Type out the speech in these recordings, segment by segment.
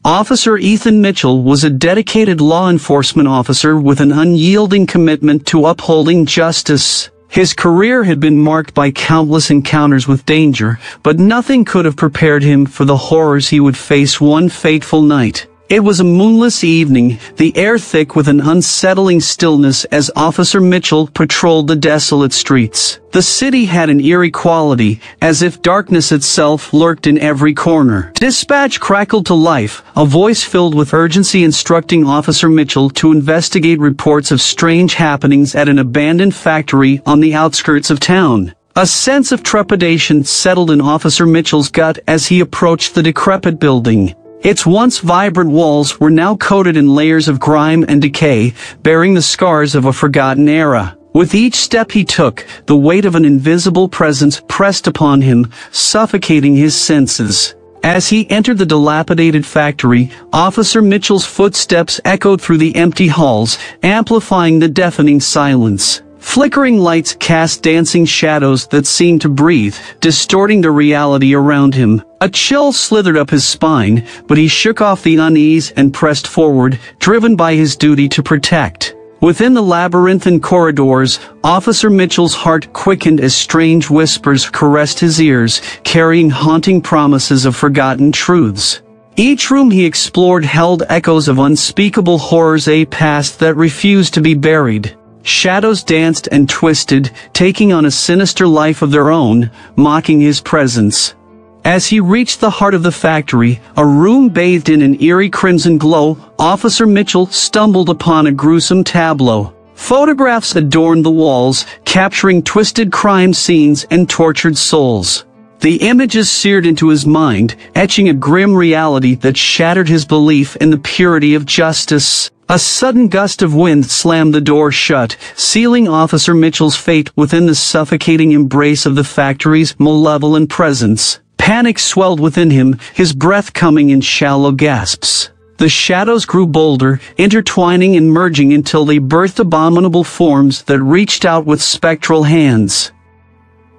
Officer Ethan Mitchell was a dedicated law enforcement officer with an unyielding commitment to upholding justice. His career had been marked by countless encounters with danger, but nothing could have prepared him for the horrors he would face one fateful night. It was a moonless evening, the air thick with an unsettling stillness as Officer Mitchell patrolled the desolate streets. The city had an eerie quality, as if darkness itself lurked in every corner. Dispatch crackled to life, a voice filled with urgency instructing Officer Mitchell to investigate reports of strange happenings at an abandoned factory on the outskirts of town. A sense of trepidation settled in Officer Mitchell's gut as he approached the decrepit building. Its once vibrant walls were now coated in layers of grime and decay, bearing the scars of a forgotten era. With each step he took, the weight of an invisible presence pressed upon him, suffocating his senses. As he entered the dilapidated factory, Officer Mitchell's footsteps echoed through the empty halls, amplifying the deafening silence. Flickering lights cast dancing shadows that seemed to breathe, distorting the reality around him. A chill slithered up his spine, but he shook off the unease and pressed forward, driven by his duty to protect. Within the labyrinthine corridors, Officer Mitchell's heart quickened as strange whispers caressed his ears, carrying haunting promises of forgotten truths. Each room he explored held echoes of unspeakable horrors, a past that refused to be buried. Shadows danced and twisted, taking on a sinister life of their own, mocking his presence. As he reached the heart of the factory, a room bathed in an eerie crimson glow, Officer Mitchell stumbled upon a gruesome tableau. Photographs adorned the walls, capturing twisted crime scenes and tortured souls. The images seared into his mind, etching a grim reality that shattered his belief in the purity of justice. A sudden gust of wind slammed the door shut, sealing Officer Mitchell's fate within the suffocating embrace of the factory's malevolent presence. Panic swelled within him, his breath coming in shallow gasps. The shadows grew bolder, intertwining and merging until they birthed abominable forms that reached out with spectral hands.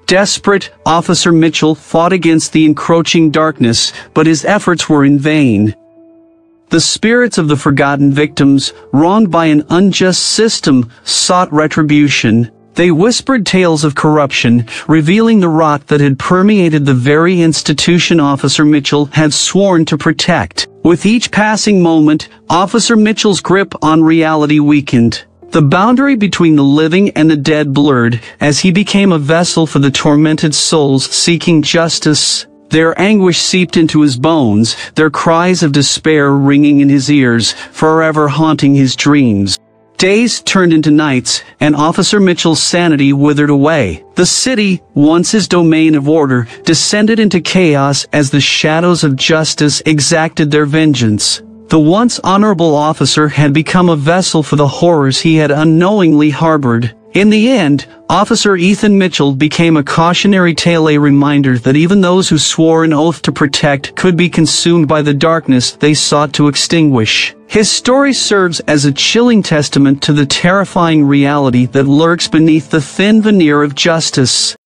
Desperate, Officer Mitchell fought against the encroaching darkness, but his efforts were in vain. The spirits of the forgotten victims, wronged by an unjust system, sought retribution. They whispered tales of corruption, revealing the rot that had permeated the very institution Officer Mitchell had sworn to protect. With each passing moment, Officer Mitchell's grip on reality weakened. The boundary between the living and the dead blurred, as he became a vessel for the tormented souls seeking justice. Their anguish seeped into his bones, their cries of despair ringing in his ears, forever haunting his dreams. Days turned into nights, and Officer Mitchell's sanity withered away. The city, once his domain of order, descended into chaos as the shadows of justice exacted their vengeance. The once honorable officer had become a vessel for the horrors he had unknowingly harbored. In the end, Officer Ethan Mitchell became a cautionary tale, a reminder that even those who swore an oath to protect could be consumed by the darkness they sought to extinguish. His story serves as a chilling testament to the terrifying reality that lurks beneath the thin veneer of justice.